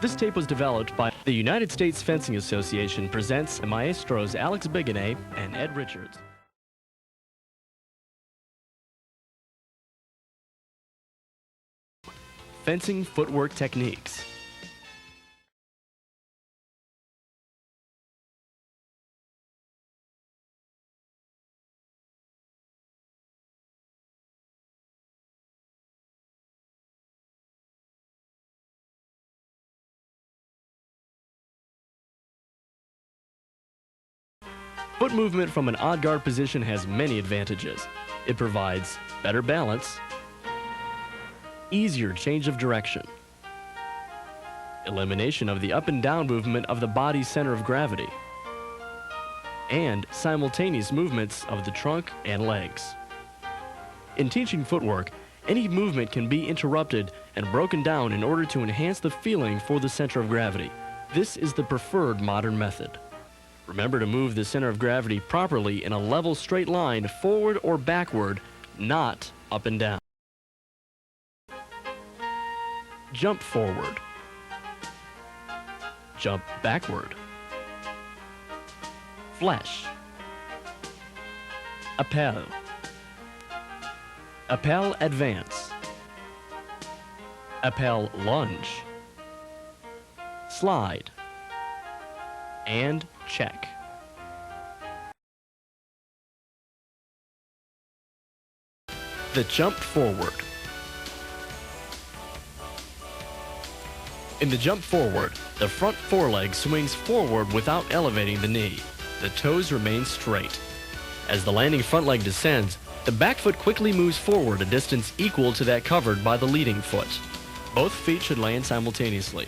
This tape was developed by the United States Fencing Association presents Maestros Alex Biganet and Ed Richards. Fencing footwork techniques. Foot movement from an odd guard position has many advantages. It provides better balance, easier change of direction, elimination of the up and down movement of the body's center of gravity, and simultaneous movements of the trunk and legs. In teaching footwork, any movement can be interrupted and broken down in order to enhance the feeling for the center of gravity. This is the preferred modern method. Remember to move the center of gravity properly in a level straight line forward or backward, not up and down. Jump forward. Jump backward. Flesh. Appel. Appel advance. Appel lunge. Slide. And check. The jump forward. In the jump forward, the front foreleg swings forward without elevating the knee. The toes remain straight. As the landing front leg descends, the back foot quickly moves forward a distance equal to that covered by the leading foot. Both feet should land simultaneously.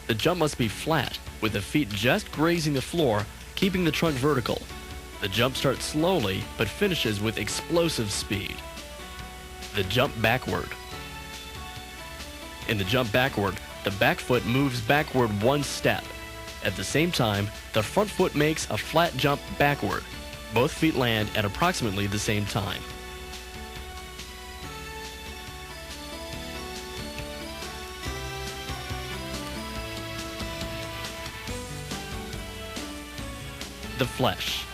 The jump must be flat, with the feet just grazing the floor, keeping the trunk vertical. The jump starts slowly, but finishes with explosive speed. The jump backward. In the jump backward, the back foot moves backward one step. At the same time, the front foot makes a flat jump backward. Both feet land at approximately the same time. The flesh.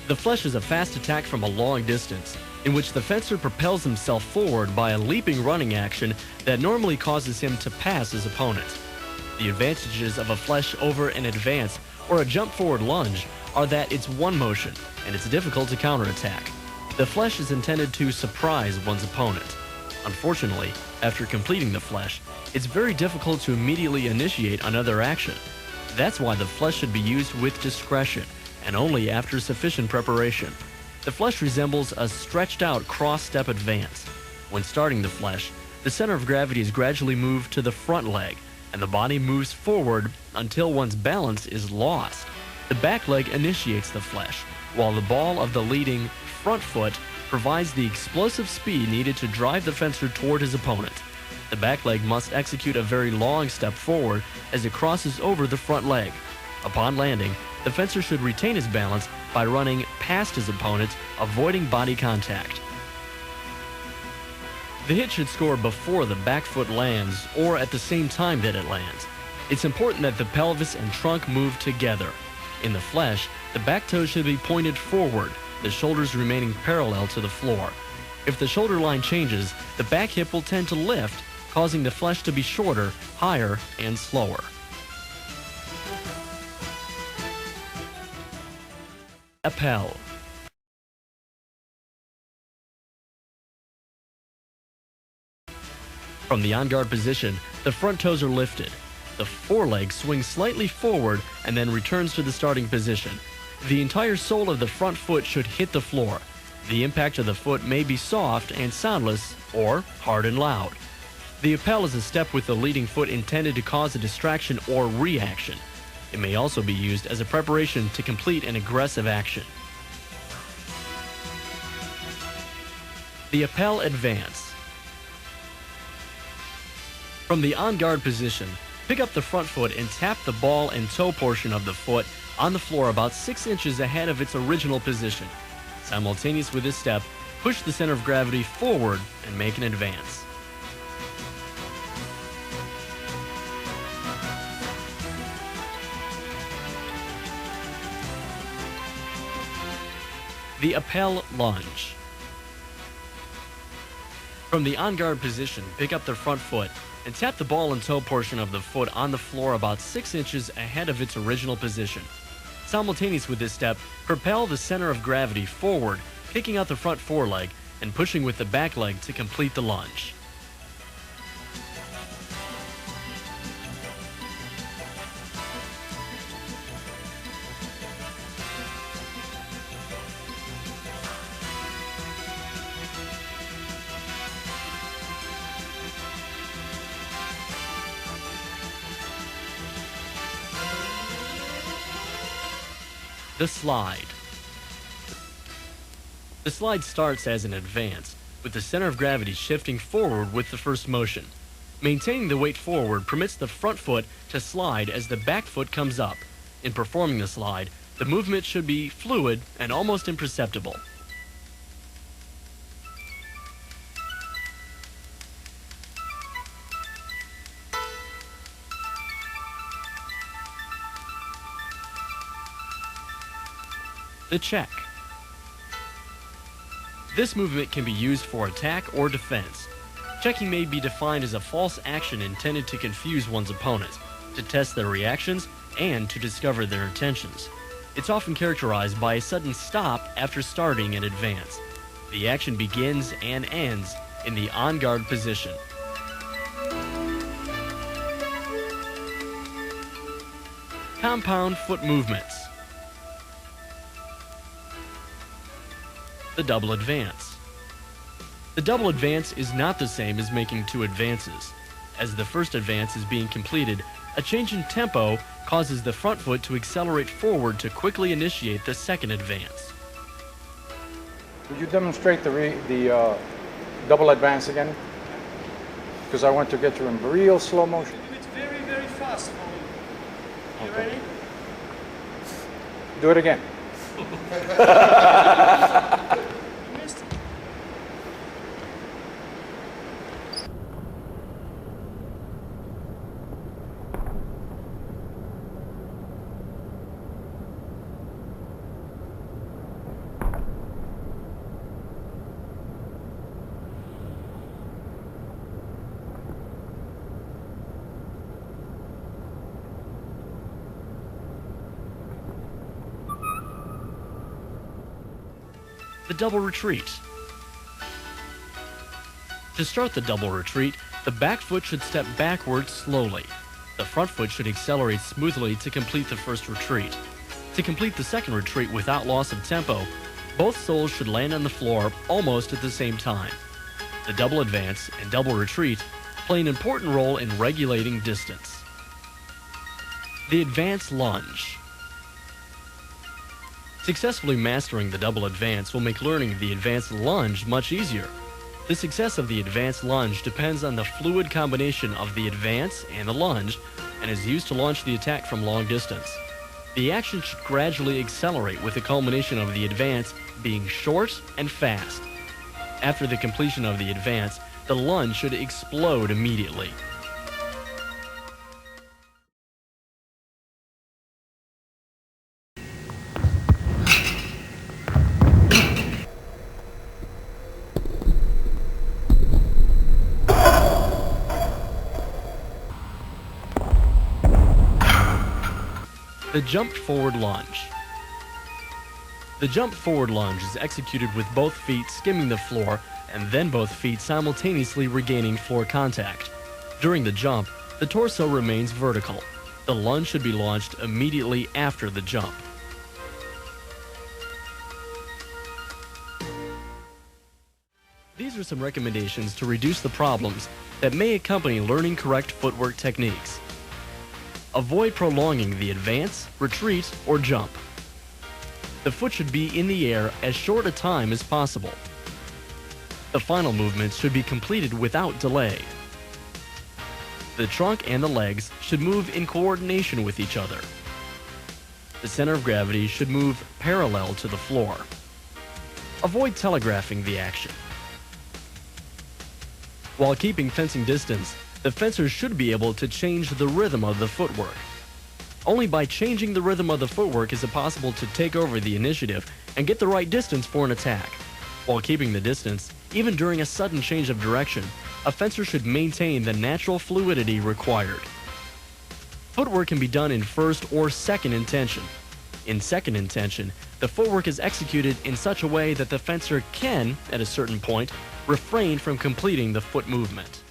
The flesh is a fast attack from a long distance, in which the fencer propels himself forward by a leaping running action that normally causes him to pass his opponent. The advantages of a flesh over an advance or a jump forward lunge are that it's one motion and it's difficult to counterattack. The flesh is intended to surprise one's opponent. Unfortunately, after completing the flesh, it's very difficult to immediately initiate another action. That's why the flesh should be used with discretion and only after sufficient preparation. The flesh resembles a stretched out cross-step advance. When starting the flesh, the center of gravity is gradually moved to the front leg and the body moves forward until one's balance is lost. The back leg initiates the flesh, while the ball of the leading front foot provides the explosive speed needed to drive the fencer toward his opponent. The back leg must execute a very long step forward as it crosses over the front leg. Upon landing, the fencer should retain his balance by running past his opponent, avoiding body contact. The hit should score before the back foot lands or at the same time that it lands. It's important that the pelvis and trunk move together. In the flesh, the back toes should be pointed forward, the shoulders remaining parallel to the floor. If the shoulder line changes, the back hip will tend to lift, causing the flesh to be shorter, higher, and slower. Appel. From the on-guard position, the front toes are lifted. The foreleg swings slightly forward and then returns to the starting position. The entire sole of the front foot should hit the floor. The impact of the foot may be soft and soundless or hard and loud. The appel is a step with the leading foot intended to cause a distraction or reaction. It may also be used as a preparation to complete an aggressive action. The appel advance. From the on-guard position, pick up the front foot and tap the ball and toe portion of the foot on the floor about 6 inches ahead of its original position. Simultaneous with this step, push the center of gravity forward and make an advance. The Appel Lunge. From the on-guard position, pick up the front foot and tap the ball and toe portion of the foot on the floor about 6 inches ahead of its original position. Simultaneous with this step, propel the center of gravity forward, kicking out the front foreleg and pushing with the back leg to complete the lunge. The slide. The slide starts as an advance, with the center of gravity shifting forward with the first motion. Maintaining the weight forward permits the front foot to slide as the back foot comes up. In performing the slide, the movement should be fluid and almost imperceptible. The check. This movement can be used for attack or defense. Checking may be defined as a false action intended to confuse one's opponent, to test their reactions, and to discover their intentions. It's often characterized by a sudden stop after starting an advance. The action begins and ends in the on-guard position. Compound foot movements. The double advance. The double advance is not the same as making two advances. As the first advance is being completed, a change in tempo causes the front foot to accelerate forward to quickly initiate the second advance. Would you demonstrate the double advance again? Because I want to get you in real slow motion. Do it very, very fast for me. You ready? Do it again. You missed it. The double retreat. To start the double retreat, the back foot should step backwards slowly. The front foot should accelerate smoothly to complete the first retreat. To complete the second retreat without loss of tempo, both soles should land on the floor almost at the same time. The double advance and double retreat play an important role in regulating distance. The advance lunge. Successfully mastering the double advance will make learning the advanced lunge much easier. The success of the advanced lunge depends on the fluid combination of the advance and the lunge, and is used to launch the attack from long distance. The action should gradually accelerate with the culmination of the advance being short and fast. After the completion of the advance, the lunge should explode immediately. The jumped forward lunge. The jump forward lunge is executed with both feet skimming the floor and then both feet simultaneously regaining floor contact. During the jump, the torso remains vertical. The lunge should be launched immediately after the jump. These are some recommendations to reduce the problems that may accompany learning correct footwork techniques. Avoid prolonging the advance, retreat, or jump. The foot should be in the air as short a time as possible. The final movements should be completed without delay. The trunk and the legs should move in coordination with each other. The center of gravity should move parallel to the floor. Avoid telegraphing the action. While keeping fencing distance, the fencer should be able to change the rhythm of the footwork. Only by changing the rhythm of the footwork is it possible to take over the initiative and get the right distance for an attack. While keeping the distance, even during a sudden change of direction, a fencer should maintain the natural fluidity required. Footwork can be done in first or second intention. In second intention, the footwork is executed in such a way that the fencer can, at a certain point, refrain from completing the foot movement.